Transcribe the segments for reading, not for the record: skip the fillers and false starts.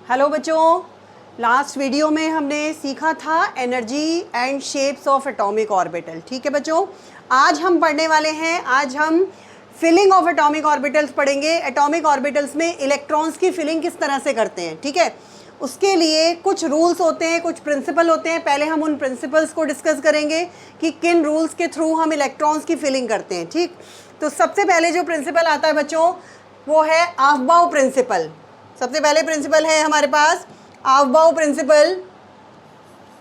Hello बच्चों, last video में हमने सीखा था energy and shapes of atomic orbital. ठीक है बच्चों, आज हम पढ़ने वाले हैं, आज हम फिलिंग ऑफ एटॉमिक ऑर्बिटल्स पढ़ेंगे। एटॉमिक ऑर्बिटल्स में इलेक्ट्रॉन्स की फिलिंग किस तरह से करते हैं। ठीक है, उसके लिए कुछ रूल्स होते हैं, कुछ प्रिंसिपल होते हैं। पहले हम उन प्रिंसिपल्स को डिस्कस करेंगे कि किन रूल्स के थ्रू हम इलेक्ट्रॉन्स की फिलिंग करते हैं। ठीक, तो सबसे पहले जो प्रिंसिपल आता है बच्चों वो है अफबाउ प्रिंसिपल। सबसे पहले प्रिंसिपल है हमारे पास अफबाउ प्रिंसिपल।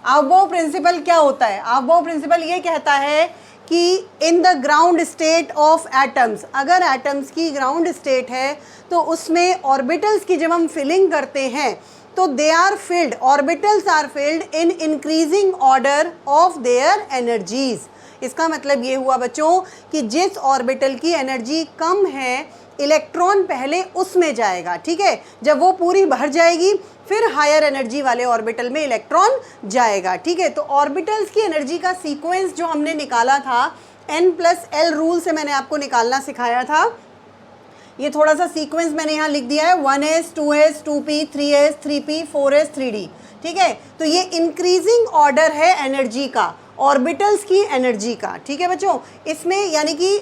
अफबाउ प्रिंसिपल क्या होता है? अफबाउ प्रिंसिपल ये कहता है कि इन the ground state of atoms, अगर एटम्स की ग्राउंड स्टेट है तो उसमें ऑर्बिटल्स की जब हम फिलिंग करते हैं तो they are filled, orbitals are filled in increasing order of their energies. इसका मतलब ये हुआ बच्चों कि जिस ऑर्बिटल की एनर्जी कम है इलेक्ट्रॉन पहले उसमें जाएगा। ठीक है, जब वो पूरी भर जाएगी फिर हायर एनर्जी वाले ऑर्बिटल में इलेक्ट्रॉन जाएगा। ठीक है, तो ऑर्बिटल्स की एनर्जी का सीक्वेंस जो हमने निकाला था N+L रूल से मैंने आपको निकालना सिखाया था। ये थोड़ा सा सीक्वेंस मैंने यहाँ लिख दिया है, 1s 2s 2p 3s 3p 4s 3d। ठीक है, तो ये इंक्रीजिंग ऑर्डर है एनर्जी का, ऑर्बिटल्स की एनर्जी का। ठीक है बच्चों, इसमें यानी कि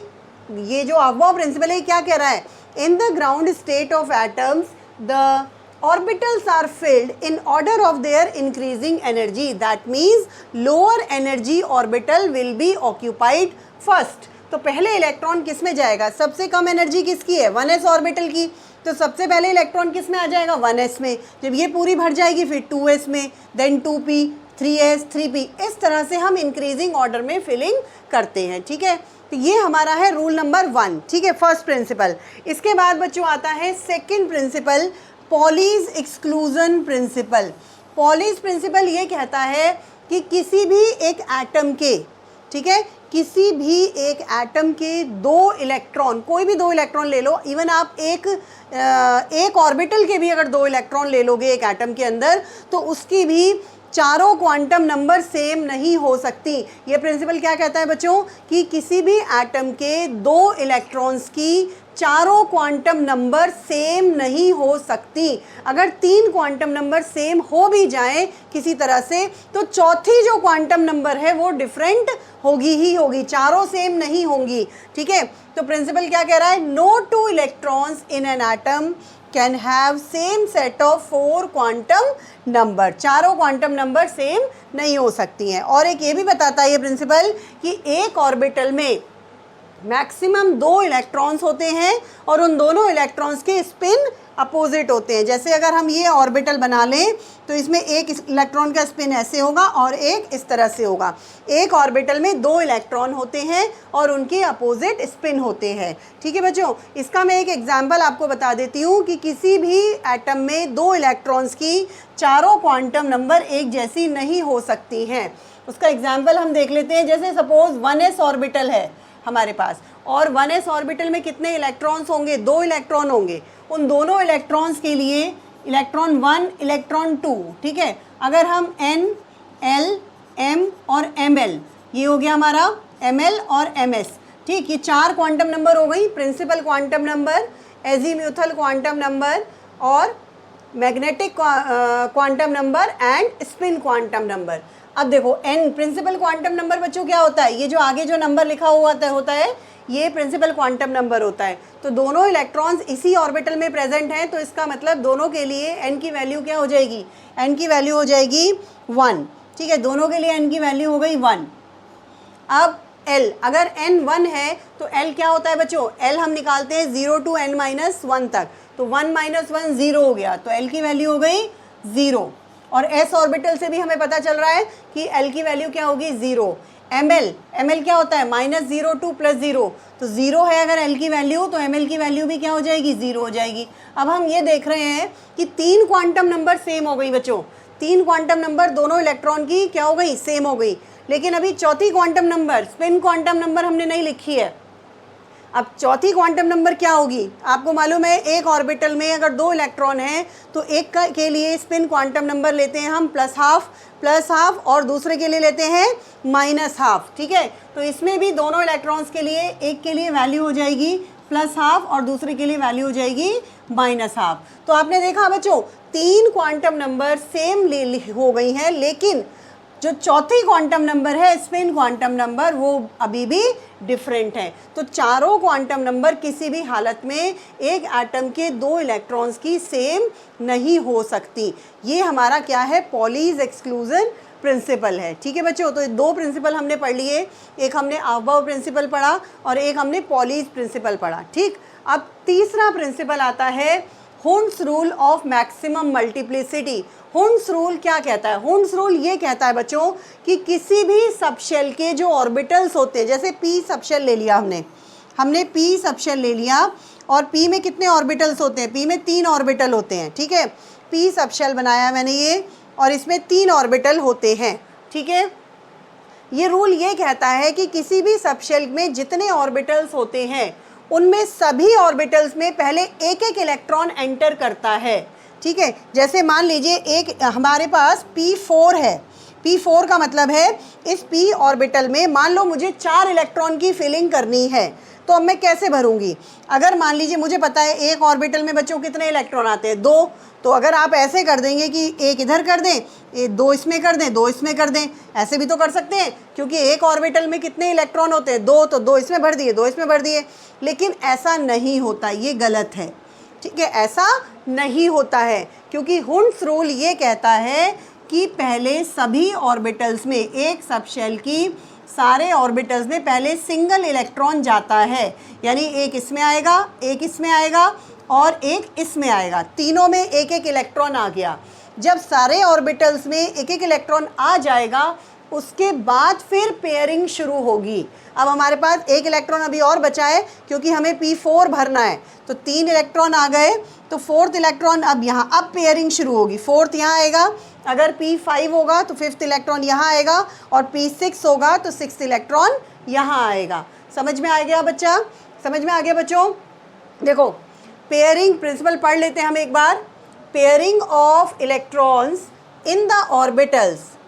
ये जो अफबाउ प्रिंसिपल है क्या कह रहा है? In the ground state of atoms the orbitals are filled in order of their increasing energy, that means lower energy orbital will be occupied first. तो पहले इलेक्ट्रॉन किस में जाएगा? सबसे कम एनर्जी किसकी है? 1s ऑर्बिटल की। तो सबसे पहले इलेक्ट्रॉन किस में आ जाएगा? 1s में। जब ये पूरी भर जाएगी फिर 2s में, देन 2p 3s 3p। इस तरह से हम इंक्रीजिंग ऑर्डर में फिलिंग करते हैं। ठीक है, तो ये हमारा है रूल नंबर 1। ठीक है, फर्स्ट प्रिंसिपल। इसके बाद बच्चों आता है second principle, Pauli's exclusion principle. Pauli's principle ये कहता है कि किसी भी एक एटम के, ठीक है, किसी भी एक एटम के दो इलेक्ट्रॉन, कोई भी दो इलेक्ट्रॉन ले लो, इवन आप एक ऑर्बिटल के भी अगर दो इलेक्ट्रॉन ले लोगे एक एटम के अंदर तो उसकी भी चारों क्वांटम नंबर सेम नहीं हो सकती। ये प्रिंसिपल क्या कहता है बच्चों कि किसी भी एटम के दो इलेक्ट्रॉन्स की चारों क्वांटम नंबर सेम नहीं हो सकती। अगर 3 क्वांटम नंबर सेम हो भी जाएं किसी तरह से तो चौथी जो क्वांटम नंबर है वो डिफरेंट होगी ही होगी, चारों सेम नहीं होंगी। ठीक है, तो प्रिंसिपल क्या कह रहा है? No two electrons in an atom can have same set of 4 quantum number. चारों क्वांटम नंबर सेम नहीं हो सकती हैं। और एक ये भी बताता है ये प्रिंसिपल कि एक ऑर्बिटल में मैक्सिमम 2 इलेक्ट्रॉन्स होते हैं और उन दोनों इलेक्ट्रॉन्स के स्पिन अपोजिट होते हैं। जैसे अगर हम ये ऑर्बिटल बना लें तो इसमें एक इलेक्ट्रॉन का स्पिन ऐसे होगा और एक इस तरह से होगा। एक ऑर्बिटल में 2 इलेक्ट्रॉन होते हैं और उनके अपोजिट स्पिन होते हैं। ठीक है बच्चों, इसका मैं एक एग्जांपल आपको बता देती हूँ कि किसी भी एटम में 2 इलेक्ट्रॉन्स की चारों क्वांटम नंबर एक जैसी नहीं हो सकती हैं। उसका एग्जाम्पल हम देख लेते हैं। जैसे सपोज 1s ऑर्बिटल है हमारे पास और 1s ऑर्बिटल में कितने इलेक्ट्रॉन्स होंगे? 2 इलेक्ट्रॉन होंगे। उन दोनों इलेक्ट्रॉन्स के लिए इलेक्ट्रॉन 1 इलेक्ट्रॉन 2। ठीक है, अगर हम N L M और ML, ये हो गया हमारा ML और MS। ठीक, ये 4 क्वांटम नंबर हो गई, principal quantum number, azimuthal quantum number और magnetic quantum number and spin quantum number. अब देखो N प्रिंसिपल क्वांटम नंबर बच्चों क्या होता है? ये जो आगे जो नंबर लिखा हुआ होता है ये प्रिंसिपल क्वांटम नंबर होता है। तो दोनों इलेक्ट्रॉन्स इसी ऑर्बिटल में प्रेजेंट हैं, तो इसका मतलब दोनों के लिए N की वैल्यू क्या हो जाएगी? N की वैल्यू हो जाएगी 1। ठीक है, दोनों के लिए N की वैल्यू हो गई 1। अब L, अगर N 1 है तो L क्या होता है बच्चों? L हम निकालते हैं 0 to N-1 तक, तो 1 - 1 0 हो गया, तो L की वैल्यू हो गई 0। और S ऑर्बिटल से भी हमें पता चल रहा है कि L की वैल्यू क्या होगी? 0। ML क्या होता है? -0 to +0, तो 0 है अगर L की वैल्यू तो ML की वैल्यू भी क्या हो जाएगी? 0 हो जाएगी। अब हम ये देख रहे हैं कि 3 क्वांटम नंबर सेम हो गई बच्चों। 3 क्वांटम नंबर दोनों इलेक्ट्रॉन की क्या हो गई? सेम हो गई। लेकिन अभी चौथी quantum number, spin quantum number हमने नहीं लिखी है। अब चौथी क्वांटम नंबर क्या होगी? आपको मालूम है एक ऑर्बिटल में अगर 2 इलेक्ट्रॉन हैं तो एक के लिए स्पिन क्वांटम नंबर लेते हैं हम +½ और दूसरे के लिए लेते हैं -½ ठीक है, तो इसमें भी दोनों इलेक्ट्रॉन्स के लिए एक के लिए वैल्यू हो जाएगी प्लस हाफ और दूसरे के लिए वैल्यू हो जाएगी माइनस हाफ। तो आपने देखा बच्चों 3 क्वांटम नंबर सेम हो गई हैं, लेकिन जो चौथी क्वांटम नंबर है स्पिन क्वांटम नंबर वो अभी भी डिफरेंट है। तो चारों क्वांटम नंबर किसी भी हालत में एक एटम के 2 इलेक्ट्रॉन्स की सेम नहीं हो सकती। ये हमारा क्या है, पॉलीज एक्सक्लूजन प्रिंसिपल है। ठीक है बच्चों, तो 2 प्रिंसिपल हमने पढ़ लिए, एक हमने अफबाउ प्रिंसिपल पढ़ा और एक हमने पॉलीज प्रिंसिपल पढ़ा। ठीक, अब तीसरा प्रिंसिपल आता है Hund's rule of maximum multiplicity. Hund's rule क्या कहता है? हुंड्स रूल ये कहता है बच्चों कि किसी भी सबशेल के जो ऑर्बिटल्स होते हैं, जैसे पी सबशेल ले लिया हमने पी सबशेल ले लिया और पी में कितने ऑर्बिटल्स होते हैं? पी में 3 ऑर्बिटल होते हैं। ठीक है, पी सबशेल बनाया मैंने ये और इसमें 3 ऑर्बिटल होते हैं। ठीक है, ये रूल ये कहता है कि किसी भी सबशेल में जितने ऑर्बिटल्स होते हैं उनमें सभी ऑर्बिटल्स में पहले एक एक इलेक्ट्रॉन एंटर करता है। ठीक है, जैसे मान लीजिए एक हमारे पास P4 है, P4 का मतलब है इस P ऑर्बिटल में मान लो मुझे 4 इलेक्ट्रॉन की फिलिंग करनी है, तो अब मैं कैसे भरूंगी? अगर मान लीजिए मुझे पता है एक ऑर्बिटल में बच्चों कितने इलेक्ट्रॉन आते हैं? 2। तो अगर आप ऐसे कर देंगे कि एक इधर कर दें, 2 इसमें कर दें, 2 इसमें कर दें, ऐसे भी तो कर सकते हैं, क्योंकि एक ऑर्बिटल में कितने इलेक्ट्रॉन होते हैं? 2, तो 2 इसमें भर दिए, 2 इसमें भर दिए। लेकिन ऐसा नहीं होता, ये गलत है। ठीक है, ऐसा नहीं होता है, क्योंकि हुंड्स रूल ये कहता है कि पहले सभी ऑर्बिटल्स में, एक सबशेल की सारे ऑर्बिटल्स में पहले सिंगल इलेक्ट्रॉन जाता है, यानी एक इसमें आएगा, एक इसमें आएगा और एक इसमें आएगा, तीनों में एक एक इलेक्ट्रॉन आ गया। जब सारे ऑर्बिटल्स में एक एक इलेक्ट्रॉन आ जाएगा उसके बाद फिर पेयरिंग शुरू होगी। अब हमारे पास एक इलेक्ट्रॉन अभी और बचा है, क्योंकि हमें P4 भरना है, तो 3 इलेक्ट्रॉन आ गए, तो 4th इलेक्ट्रॉन अब यहाँ, अब पेयरिंग शुरू होगी। 4th यहाँ आएगा, अगर P5 होगा तो 5th इलेक्ट्रॉन यहाँ आएगा और P6 होगा तो 6th इलेक्ट्रॉन यहाँ आएगा। समझ में आ गया बच्चा? समझ में आ गया बच्चों? देखो पेयरिंग प्रिंसिपल पढ़ लेते हैं हम एक बार। Pairing of electrons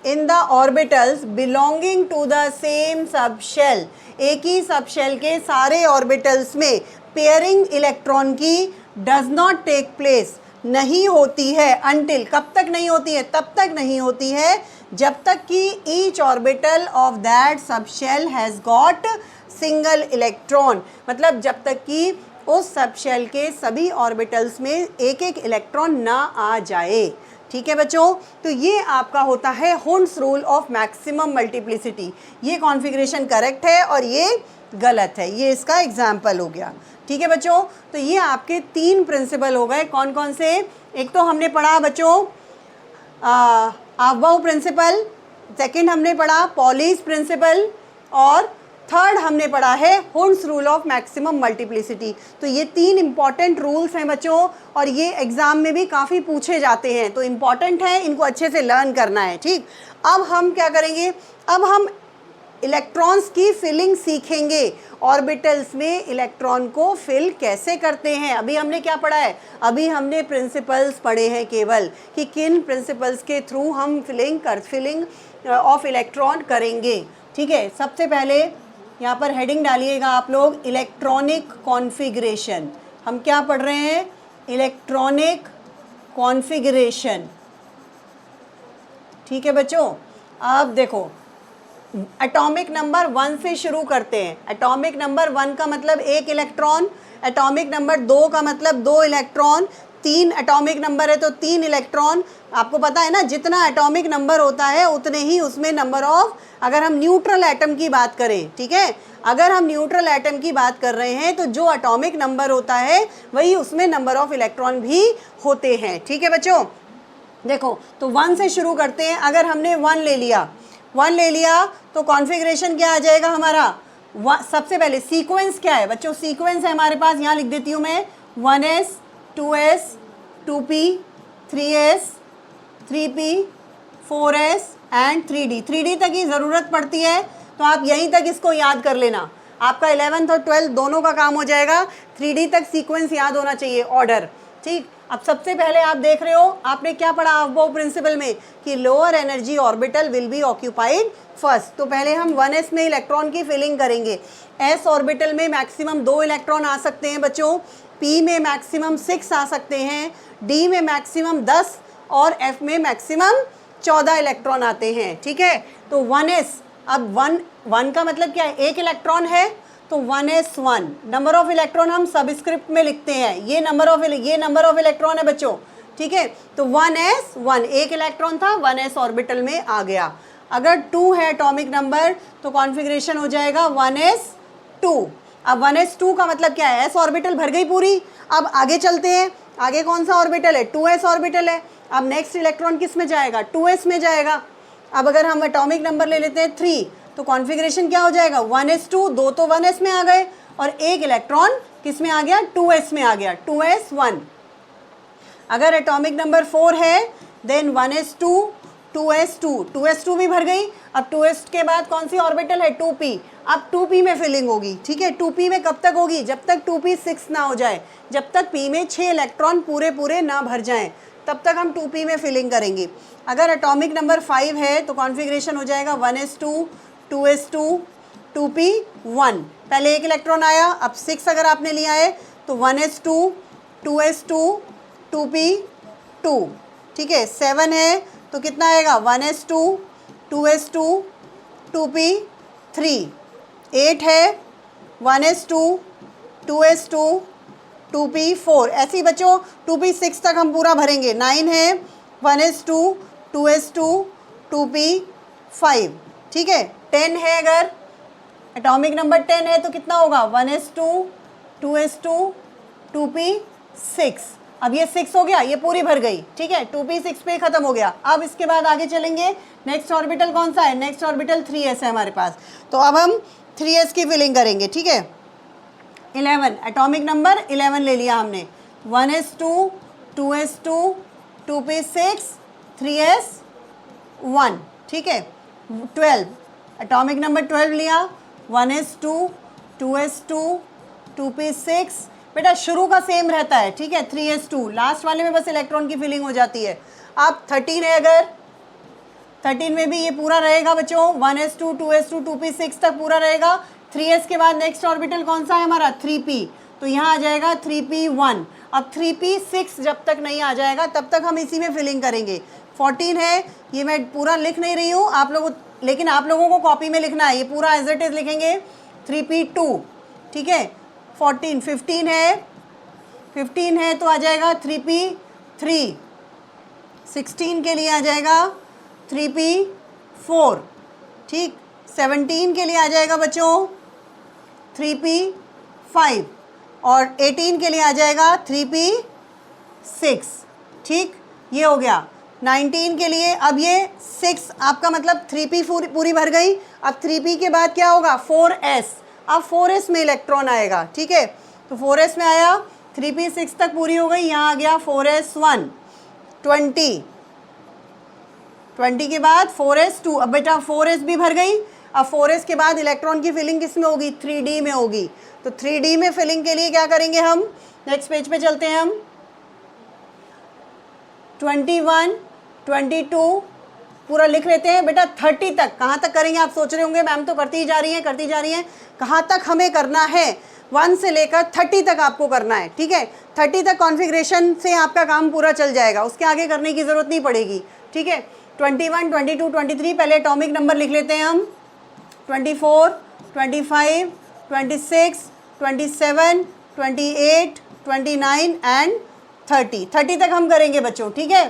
in the orbitals belonging to the same subshell. एक ही सबशेल के सारे ऑर्बिटल्स में पेयरिंग इलेक्ट्रॉन की डज नॉट टेक प्लेस, नहीं होती है, अनटिल, कब तक नहीं होती है? तब तक नहीं होती है जब तक कि each orbital of that subshell has got single electron, मतलब जब तक कि उस सबशेल के सभी ऑर्बिटल्स में एक एक इलेक्ट्रॉन ना आ जाए। ठीक है बच्चों, तो ये आपका होता है Hund's rule of maximum multiplicity. ये कॉन्फ़िगरेशन करेक्ट है और ये गलत है, ये इसका एग्जाम्पल हो गया। ठीक है बच्चों, तो ये आपके 3 प्रिंसिपल हो गए। कौन कौन से? एक तो हमने पढ़ा बच्चों अफबाउ प्रिंसिपल, सेकंड हमने पढ़ा पॉलीज प्रिंसिपल और थर्ड हमने पढ़ा है Hund's rule of maximum multiplicity. तो ये 3 इंपॉर्टेंट रूल्स हैं बच्चों और ये एग्ज़ाम में भी काफ़ी पूछे जाते हैं, तो इम्पॉर्टेंट है, इनको अच्छे से लर्न करना है। ठीक, अब हम क्या करेंगे? अब हम इलेक्ट्रॉन्स की फिलिंग सीखेंगे, ऑर्बिटल्स में इलेक्ट्रॉन को फिल कैसे करते हैं। अभी हमने क्या पढ़ा है? अभी हमने प्रिंसिपल्स पढ़े हैं केवल, कि किन प्रिंसिपल्स के थ्रू हम फिलिंग ऑफ इलेक्ट्रॉन करेंगे। ठीक है, सबसे पहले यहाँ पर हेडिंग डालिएगा आप लोग, इलेक्ट्रॉनिक कॉन्फ़िगरेशन। हम क्या पढ़ रहे हैं? Electronic configuration. ठीक है बच्चों, अब देखो एटॉमिक नंबर 1 से शुरू करते हैं। एटॉमिक नंबर 1 का मतलब 1 इलेक्ट्रॉन, एटॉमिक नंबर 2 का मतलब 2 इलेक्ट्रॉन, 3 एटॉमिक नंबर है तो 3 इलेक्ट्रॉन। आपको पता है ना, जितना एटॉमिक नंबर होता है उतने ही उसमें नंबर ऑफ, अगर हम न्यूट्रल एटम की बात करें, ठीक है, अगर हम न्यूट्रल एटम की बात कर रहे हैं तो जो एटॉमिक नंबर होता है वही उसमें नंबर ऑफ इलेक्ट्रॉन भी होते हैं। ठीक है बच्चों, देखो तो 1 से शुरू करते हैं। अगर हमने 1 ले लिया तो कॉन्फ़िगरेशन क्या आ जाएगा हमारा? सबसे पहले सीक्वेंस क्या है बच्चों? सीक्वेंस है हमारे पास, यहाँ लिख देती हूँ मैं, 1s 2s 2p 3s 3p 4s and 3d। 3d तक की ज़रूरत पड़ती है तो आप यहीं तक इसको याद कर लेना, आपका 11th और 12th दोनों का काम हो जाएगा। 3d तक सीक्वेंस याद होना चाहिए, ऑर्डर। ठीक, अब सबसे पहले आप देख रहे हो, आपने क्या पढ़ा अफबाउ प्रिंसिपल में कि lower energy orbital will be occupied first. तो पहले हम 1s में इलेक्ट्रॉन की फिलिंग करेंगे। s ऑर्बिटल में मैक्सिमम 2 इलेक्ट्रॉन आ सकते हैं बच्चों, p में मैक्सिमम 6 आ सकते हैं, d में मैक्सिमम 10 और f में मैक्सिमम 14 इलेक्ट्रॉन आते हैं। ठीक है, तो 1s, अब 1 का मतलब क्या है, एक इलेक्ट्रॉन है, तो 1s1 नंबर ऑफ इलेक्ट्रॉन हम सबस्क्रिप्ट में लिखते हैं, ये नंबर ऑफ इलेक्ट्रॉन है बच्चों। ठीक है, तो 1s1 एक इलेक्ट्रॉन था, 1s ऑर्बिटल में आ गया। अगर 2 है एटॉमिक नंबर तो कॉन्फ़िगरेशन हो जाएगा 1s2। अब 1s2 का मतलब क्या है, s ऑर्बिटल भर गई पूरी। अब आगे चलते हैं, आगे कौन सा ऑर्बिटल है, 2s ऑर्बिटल है। अब नेक्स्ट इलेक्ट्रॉन किस में जाएगा, 2s में जाएगा। अब अगर हम एटॉमिक नंबर ले लेते हैं 3 तो कॉन्फ़िगरेशन क्या हो जाएगा, 1s2, 2 तो 1s में आ गए और एक इलेक्ट्रॉन किस में आ गया, 2s में आ गया, 2s1। अगर एटॉमिक नंबर 4 है देन 1s2, 2s2, 2s2 भी भर गई। अब 2s के बाद कौन सी ऑर्बिटल है, 2p। अब 2p में फिलिंग होगी। ठीक है, 2p में कब तक होगी, जब तक 2p 6 ना हो जाए, जब तक p में 6 इलेक्ट्रॉन पूरे ना भर जाएं, तब तक हम 2p में फिलिंग करेंगे। अगर एटॉमिक नंबर 5 है तो कॉन्फ़िगरेशन हो जाएगा 1s2, 2s2, 2p1। पहले एक इलेक्ट्रॉन आया, अब 6 अगर आपने लिया है तो 1s2, 2s2, 2p2। ठीक है, 7 है तो कितना आएगा, 1s2, 2s2, 2p3। 8 है 1s2, 2s2, 2p4। ऐसे ही बच्चों 2p6 तक हम पूरा भरेंगे। 9 है 1s2, 2s2, 2p5। ठीक है, 10 है, अगर एटॉमिक नंबर 10 है तो कितना होगा, 1s2, 2s2, 2p6। अब ये 6 हो गया, ये पूरी भर गई। ठीक है, 2p6 पे ख़त्म हो गया। अब इसके बाद आगे चलेंगे, नेक्स्ट ऑर्बिटल कौन सा है, नेक्स्ट ऑर्बिटल 3s है हमारे पास। तो अब हम 3s की फिलिंग करेंगे। ठीक है, 11 एटॉमिक नंबर 11 ले लिया हमने, 1s2, 2s2, 2p6, 3s1। ठीक है, 12 एटॉमिक नंबर 12 लिया, 1s2, 2s2, 2p6। बेटा शुरू का सेम रहता है। ठीक है, 3s2 लास्ट वाले में बस इलेक्ट्रॉन की फिलिंग हो जाती है। अब 13 है, अगर 13 में भी ये पूरा रहेगा बच्चों, 1s2, 2s2, 2p6 तक पूरा रहेगा। 3s के बाद नेक्स्ट ऑर्बिटल कौन सा है हमारा, 3p, तो यहाँ आ जाएगा 3p1। अब 3p6 जब तक नहीं आ जाएगा तब तक हम इसी में फिलिंग करेंगे। 14 है, ये मैं पूरा लिख नहीं रही हूँ आप लोगों, लेकिन आप लोगों को कॉपी में लिखना है, ये पूरा एज इट इज लिखेंगे, 3p2। ठीक है, 14, 15 है तो आ जाएगा 3p3। 16 के लिए आ जाएगा 3p4। ठीक, 17 के लिए आ जाएगा बच्चों 3p5 और 18 के लिए आ जाएगा 3p6। ठीक, ये हो गया। 19 के लिए अब ये 6 आपका मतलब 3p पूरी भर गई। अब 3p के बाद क्या होगा, 4s। अब 4s में इलेक्ट्रॉन आएगा। ठीक है, तो 4s में आया, 3p6 तक पूरी हो गई, यहाँ आ गया 4s1। 20 के बाद 4s2। अब बेटा 4s भी भर गई। अब 4s के बाद इलेक्ट्रॉन की फिलिंग किस में होगी, 3d में होगी। तो 3d में फिलिंग के लिए क्या करेंगे हम, नेक्स्ट पेज पे चलते हैं हम। 21, 22 पूरा लिख लेते हैं बेटा। 30 तक कहाँ तक करेंगे, आप सोच रहे होंगे मैम तो करती ही जा रही हैं। कहाँ तक हमें करना है, 1 से लेकर 30 तक आपको करना है। ठीक है, 30 तक कॉन्फ़िगरेशन से आपका काम पूरा चल जाएगा, उसके आगे करने की ज़रूरत नहीं पड़ेगी। ठीक है, 21, 22, 23 पहले एटॉमिक नंबर लिख लेते हैं हम। 24, 25, 26, 27, 28, 29 एंड 30 तक हम करेंगे बच्चों। ठीक है,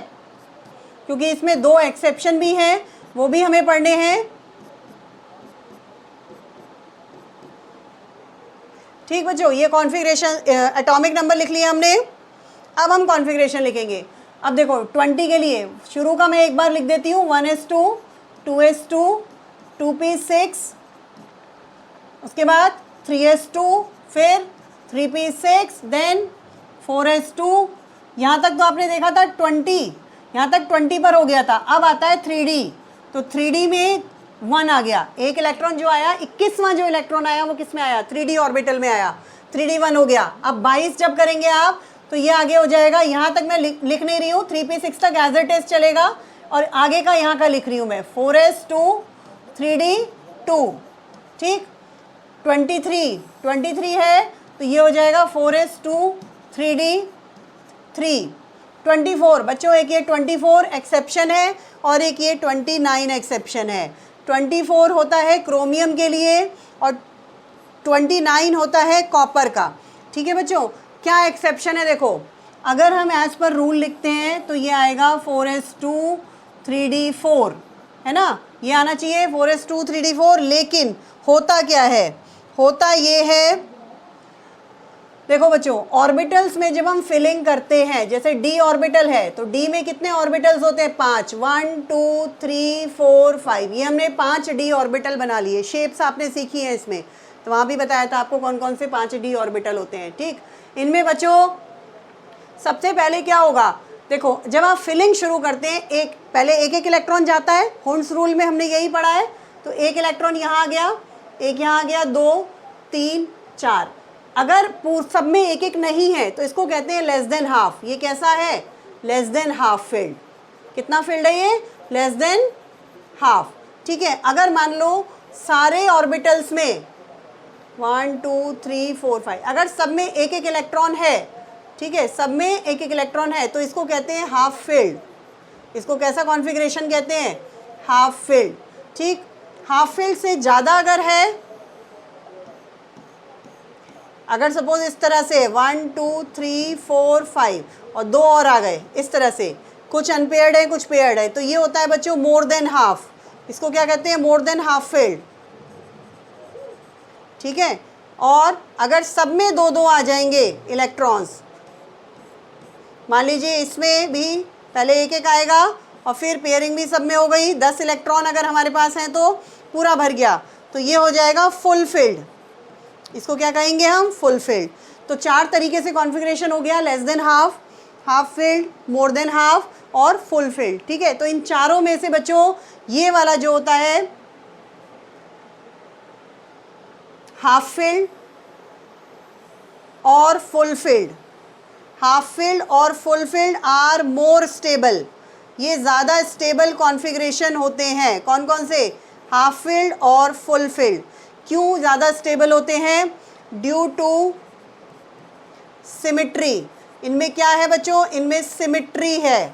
क्योंकि इसमें 2 एक्सेप्शन भी हैं, वो भी हमें पढ़ने हैं। ठीक बच्चों, ये कॉन्फ़िगरेशन एटॉमिक नंबर लिख लिया हमने। अब हम कॉन्फ़िगरेशन लिखेंगे। अब देखो 20 के लिए शुरू का मैं एक बार लिख देती हूँ, 1s2, 2s2, 2p6, उसके बाद 3s2, फिर 3p6, देन 4s2। यहाँ तक तो आपने देखा था 20, यहाँ तक 20 पर हो गया था। अब आता है 3d, तो 3d में 1 आ गया, एक इलेक्ट्रॉन जो आया, 21वां जो इलेक्ट्रॉन आया वो किस में आया, 3d ऑर्बिटल में आया, 3d 1 हो गया। अब 22 जब करेंगे आप तो ये आगे हो जाएगा, यहाँ तक मैं लिख नहीं रही हूँ, 3p6 तक एज इट इज चलेगा, और आगे का यहाँ का लिख रही हूँ मैं 4s2 3d2, ठीक। 23 है तो ये हो जाएगा 4s2 3d3। 24 बच्चों, एक ये 24 एक्सेप्शन है और एक ये 29 एक्सेप्शन है। 24 होता है क्रोमियम के लिए और 29 होता है कॉपर का, ठीक है बच्चों। क्या एक्सेप्शन है देखो, अगर हम एज पर रूल लिखते हैं तो ये आएगा 4s2 3d4, है ना, ये आना चाहिए 4s2 3d4। लेकिन होता क्या है, होता ये है, देखो बच्चों, ऑर्बिटल्स में जब हम फिलिंग करते हैं, जैसे डी ऑर्बिटल है तो डी में कितने ऑर्बिटल्स होते हैं, 5, 1 2 3 4 5, ये हमने 5 डी ऑर्बिटल बना लिए। शेप्स आपने सीखी है इसमें, तो वहाँ भी बताया था आपको कौन कौन से 5 डी ऑर्बिटल होते हैं, ठीक। इनमें बच्चों सबसे पहले क्या होगा, देखो जब आप फिलिंग शुरू करते हैं, पहले एक इलेक्ट्रॉन जाता है, हुंड्स रूल में हमने यही पढ़ा है। तो एक इलेक्ट्रॉन यहाँ आ गया, एक यहाँ आ गया, 2 3 4। अगर सब में एक नहीं है तो इसको कहते हैं लेस देन हाफ। ये कैसा है, लेस देन हाफ फिल्ड। कितना फिल्ड है ये, लेस देन हाफ, ठीक है। अगर मान लो सारे ऑर्बिटल्स में 1 2 3 4 5, अगर सब में एक इलेक्ट्रॉन है, ठीक है, सब में एक इलेक्ट्रॉन है, तो इसको कहते हैं हाफ फिल्ड। इसको कैसा कॉन्फ़िगरेशन कहते हैं, हाफ फिल्ड, ठीक। हाफ फील्ड से ज़्यादा अगर है, अगर सपोज इस तरह से 1 2 3 4 5 और 2 और आ गए इस तरह से, कुछ अनपेयर्ड है कुछ पेयर्ड है, तो ये होता है बच्चों मोर देन हाफ। इसको क्या कहते हैं, मोर देन हाफ फील्ड, ठीक है। और अगर सब में 2 आ जाएंगे इलेक्ट्रॉन्स, मान लीजिए इसमें भी पहले एक आएगा और फिर पेयरिंग भी सब में हो गई, 10 इलेक्ट्रॉन अगर हमारे पास हैं तो पूरा भर गया, तो ये हो जाएगा फुल फील्ड। इसको क्या कहेंगे हम, फुल फील्ड। तो 4 तरीके से कॉन्फ़िगरेशन हो गया, less than half, half field, more than half और फुल फील्ड, ठीक है। तो इन चारों में से बच्चों ये वाला जो होता है हाफ फील्ड और फुल फील्ड, हाफ फील्ड और full filled are more stable. ये ज़्यादा स्टेबल कॉन्फ़िगरेशन होते हैं। कौन कौन से, हाफ फील्ड और फुल फील्ड। क्यों ज़्यादा स्टेबल होते हैं, ड्यू टू सिमिट्री। इनमें क्या है बच्चों, इनमें सिमिट्री है,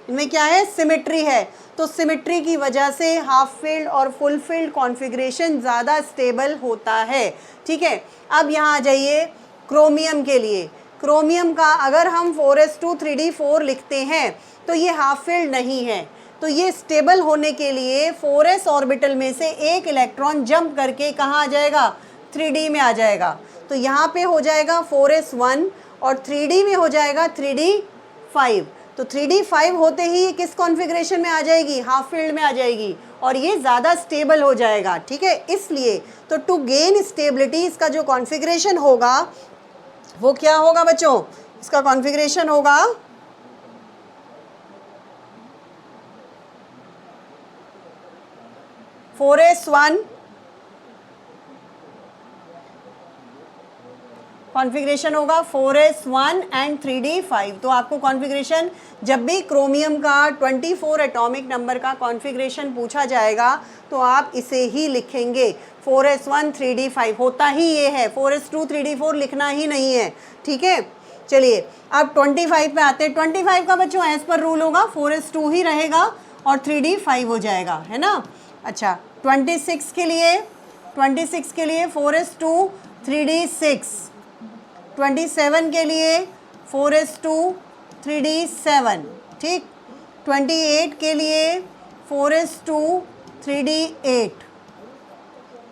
इनमें क्या है, सिमिट्री है। तो सिमिट्री की वजह से हाफ फील्ड और फुल फील्ड कॉन्फ़िगरेशन ज़्यादा स्टेबल होता है, ठीक है। अब यहाँ आ जाइए क्रोमियम के लिए। क्रोमियम का अगर हम 4s2 3d4 लिखते हैं तो ये हाफ फील्ड नहीं है, तो ये स्टेबल होने के लिए 4s ऑर्बिटल में से एक इलेक्ट्रॉन जंप करके कहाँ आ जाएगा, 3d में आ जाएगा। तो यहाँ पे हो जाएगा 4s1 और 3d में हो जाएगा 3d5। तो 3d5 होते ही ये किस कॉन्फ़िगरेशन में आ जाएगी, हाफ फील्ड में आ जाएगी और ये ज़्यादा स्टेबल हो जाएगा, ठीक है। इसलिए तो टू गेन स्टेबिलिटी इसका जो कॉन्फ़िगरेशन होगा वो क्या होगा बच्चों, इसका कॉन्फ़िगरेशन होगा 4s1 कॉन्फ़िगरेशन होगा 4s1 एंड 3d5। तो आपको कॉन्फ़िगरेशन जब भी क्रोमियम का 24 एटॉमिक नंबर का कॉन्फ़िगरेशन पूछा जाएगा तो आप इसे ही लिखेंगे, 4s1 3d5 होता ही ये है, 4s2 3d4 लिखना ही नहीं है, ठीक है। चलिए अब 25 पे आते हैं। 25 का बच्चों एज पर रूल होगा 4s2 ही रहेगा और 3d5 हो जाएगा, है ना। अच्छा 26 के लिए 4s2 3d6, 27 के लिए 4s2 3d7, ठीक। 28 के लिए 4s2 3d8,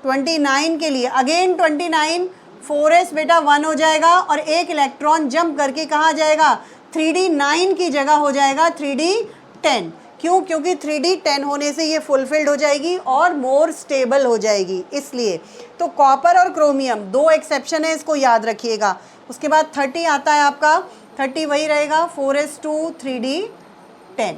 29 के लिए अगेन 29 4s बेटा 1 हो जाएगा और एक इलेक्ट्रॉन जंप करके कहाँ जाएगा, 3d9 की जगह हो जाएगा 3d10। क्यों, क्योंकि 3d10 होने से ये फुलफिल्ड हो जाएगी और मोर स्टेबल हो जाएगी, इसलिए। तो कॉपर और क्रोमियम 2 एक्सेप्शन है, इसको याद रखिएगा। उसके बाद 30 आता है आपका, 30 वही रहेगा 4s2 3d10,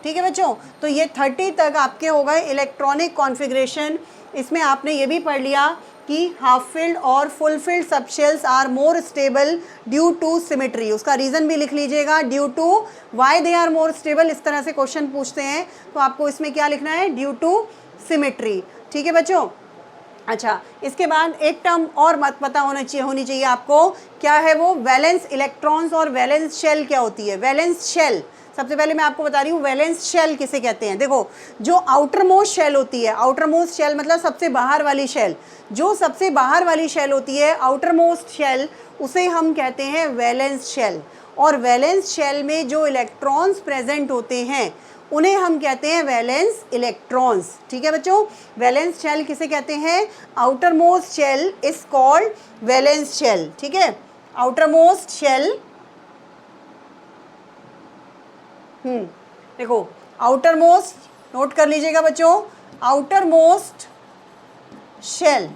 ठीक है बच्चों। तो ये 30 तक आपके हो गए इलेक्ट्रॉनिक कॉन्फ़िगरेशन। इसमें आपने ये भी पढ़ लिया कि हाफ फिल्ड और फुल फिल्ड सब shells are more stable due to symmetry. उसका रीज़न भी लिख लीजिएगा, due to why they are more stable. इस तरह से क्वेश्चन पूछते हैं तो आपको इसमें क्या लिखना है, ड्यू टू सिमेट्री। ठीक है बच्चों। अच्छा, इसके बाद एक टर्म और मत पता होनी चाहिए आपको, क्या है वो, वैलेंस इलेक्ट्रॉन्स और वैलेंस शेल क्या होती है। वैलेंस शेल, सबसे पहले मैं आपको बता रही हूँ वैलेंस शेल किसे कहते हैं। देखो, जो आउटर मोस्ट शेल होती है, आउटर मोस्ट शेल मतलब सबसे बाहर वाली शेल, जो सबसे बाहर वाली शेल होती है, आउटर मोस्ट शेल, उसे हम कहते हैं वैलेंस शेल। और वैलेंस शेल में जो इलेक्ट्रॉन्स प्रेजेंट होते हैं उन्हें हम कहते हैं वैलेंस इलेक्ट्रॉन्स। ठीक है बच्चों, वैलेंस शेल किसे कहते हैं, outer most shell is called valence shell. ठीक है, आउटर मोस्ट शेल, देखो आउटर मोस्ट, नोट कर लीजिएगा बच्चों, आउटर मोस्ट शेल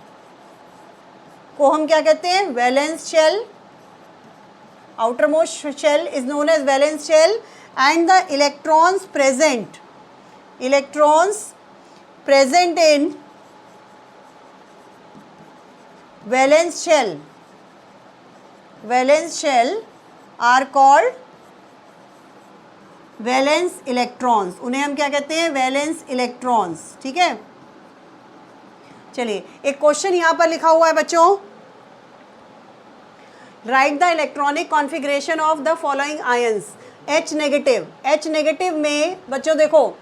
को हम क्या कहते हैं, valence shell. Outer most shell is known as valence shell and the electrons present in valence shell are called valence electrons. उन्हें हम क्या कहते हैं, वैलेंस इलेक्ट्रॉन्स। ठीक है, चलिए एक क्वेश्चन यहां पर लिखा हुआ है बच्चों, right the electronic configuration of the following ions. H negative, H negative में बच्चों देखो,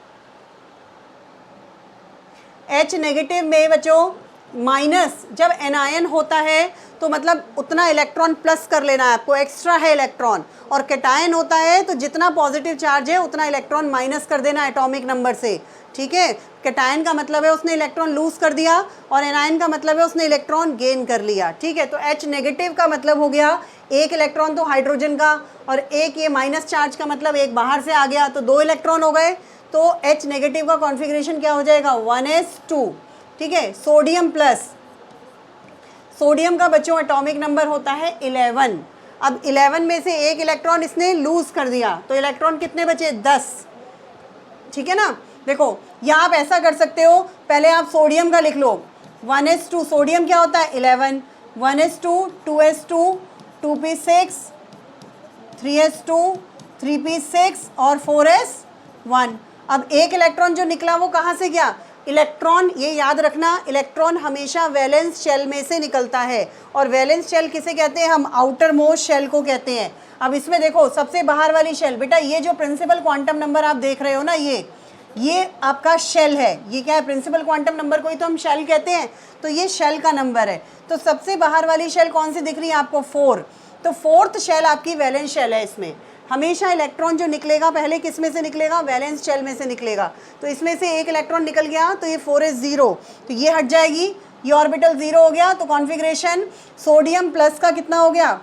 H नेगेटिव में बच्चों माइनस, जब एनायन होता है तो मतलब उतना इलेक्ट्रॉन प्लस कर लेना है आपको, एक्स्ट्रा है इलेक्ट्रॉन। और कैटायन होता है तो जितना पॉजिटिव चार्ज है उतना इलेक्ट्रॉन माइनस कर देना एटॉमिक नंबर से। ठीक है, कैटायन का मतलब है उसने इलेक्ट्रॉन लूज कर दिया और एनायन का मतलब है उसने इलेक्ट्रॉन गेन कर लिया। ठीक है, तो H नेगेटिव का मतलब हो गया एक इलेक्ट्रॉन तो हाइड्रोजन का, और एक ये माइनस चार्ज का मतलब एक बाहर से आ गया, तो 2 इलेक्ट्रॉन हो गए। तो H नेगेटिव का कॉन्फ़िगरेशन क्या हो जाएगा, 1s2। ठीक है, सोडियम प्लस, सोडियम का बच्चों एटॉमिक नंबर होता है 11। अब 11 में से एक इलेक्ट्रॉन इसने लूज कर दिया तो इलेक्ट्रॉन कितने बचे, 10। ठीक है ना, देखो या आप ऐसा कर सकते हो, पहले आप सोडियम का लिख लो, 1s2, सोडियम क्या होता है 11, 1s2, 2s2, 2p6, 3s2, 3p6 और 4s1। अब एक इलेक्ट्रॉन जो निकला वो कहाँ से गया, इलेक्ट्रॉन, ये याद रखना, इलेक्ट्रॉन हमेशा वैलेंस शेल में से निकलता है। और वैलेंस शेल किसे कहते हैं, हम आउटर मोस्ट शेल को कहते हैं। अब इसमें देखो सबसे बाहर वाली शेल, बेटा ये जो प्रिंसिपल क्वांटम नंबर आप देख रहे हो ना, ये आपका शेल है। ये क्या है, प्रिंसिपल क्वांटम नंबर को ही तो हम शेल कहते हैं, तो ये शेल का नंबर है। तो सबसे बाहर वाली शेल कौन सी दिख रही है आपको, 4। तो 4th शेल आपकी वैलेंस शेल है। इसमें हमेशा इलेक्ट्रॉन जो निकलेगा पहले किस में से निकलेगा, वैलेंस शेल में से निकलेगा। तो इसमें से एक इलेक्ट्रॉन निकल गया तो ये 4s0, तो ये हट जाएगी, ये ऑर्बिटल 0 हो गया। तो कॉन्फ़िगरेशन सोडियम प्लस का कितना हो गया,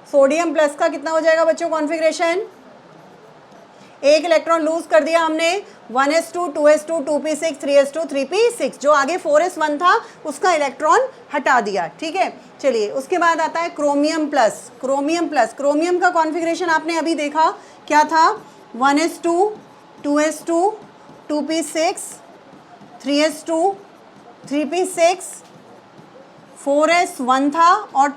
सोडियम प्लस का कितना हो जाएगा बच्चों कॉन्फ़िगरेशन, एक इलेक्ट्रॉन लूज कर दिया हमने, 1s2, 2s2, 2p6, 3s2, 3p6, जो आगे 4s1 था उसका इलेक्ट्रॉन हटा दिया। ठीक है, चलिए उसके बाद आता है chromium plus. Chromium plus, chromium का कॉन्फ़िगरेशन आपने अभी देखा क्या था, 1s2, 2s2, 2p6, 3s2, 3p6, 4s1 था और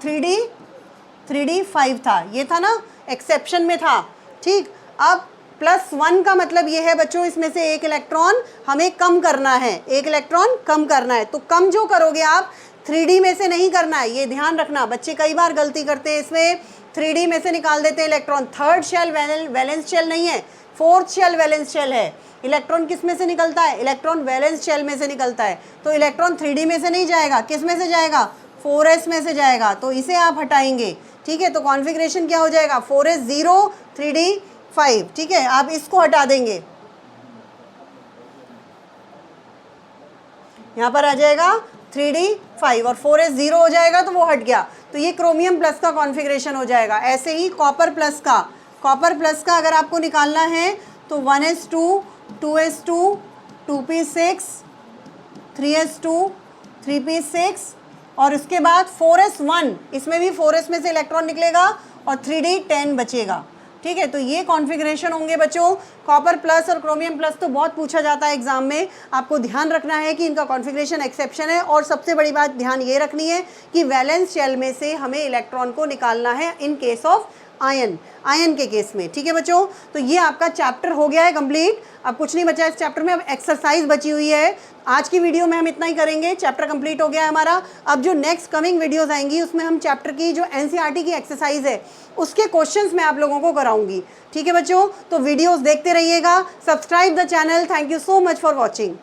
3d5 था। ये था ना, एक्सेप्शन में था। ठीक, अब +1 का मतलब ये है बच्चों, इसमें से एक इलेक्ट्रॉन हमें कम करना है, एक इलेक्ट्रॉन कम करना है। तो कम जो करोगे आप 3d में से नहीं करना है, ये ध्यान रखना। बच्चे कई बार गलती करते हैं, इसमें 3d में से निकाल देते हैं electron. 3rd shell valence shell नहीं है, 4th शेल वैलेंस शेल है। इलेक्ट्रॉन किस में से निकलता है, इलेक्ट्रॉन वैलेंस शेल में से निकलता है। तो इलेक्ट्रॉन 3d में से नहीं जाएगा, किस में से जाएगा, 4s में से जाएगा। तो इसे आप हटाएंगे। ठीक है, तो कॉन्फ़िगरेशन क्या हो जाएगा, 4s0, 3d5। ठीक है, आप इसको हटा देंगे, यहाँ पर आ जाएगा 3d5 और 4s0 हो जाएगा, तो वो हट गया। तो ये क्रोमियम प्लस का कॉन्फ़िगरेशन हो जाएगा। ऐसे ही कॉपर प्लस का, कॉपर प्लस का अगर आपको निकालना है तो 1s2, 2s2, 2p6, 3s2, 3p6 और उसके बाद 4s1, इसमें भी 4s में से इलेक्ट्रॉन निकलेगा और 3d10 बचेगा। ठीक है, तो ये कॉन्फ़िगरेशन होंगे बच्चों। कॉपर प्लस और क्रोमियम प्लस तो बहुत पूछा जाता है एग्जाम में, आपको ध्यान रखना है कि इनका कॉन्फ़िगरेशन एक्सेप्शन है। और सबसे बड़ी बात ध्यान ये रखनी है कि वैलेंस शेल में से हमें इलेक्ट्रॉन को निकालना है इन केस ऑफ आयन के केस में। ठीक है बच्चों, तो ये आपका चैप्टर हो गया है कंप्लीट। अब कुछ नहीं बचा इस चैप्टर में, अब एक्सरसाइज बची हुई है। आज की वीडियो में हम इतना ही करेंगे, चैप्टर कंप्लीट हो गया है हमारा। अब जो नेक्स्ट कमिंग वीडियोस आएंगी उसमें हम चैप्टर की जो एनसीईआरटी की एक्सरसाइज है उसके क्वेश्चंस मैं आप लोगों को कराऊंगी। ठीक है बच्चों, तो वीडियोस देखते रहिएगा, subscribe the channel. Thank you so much for watching.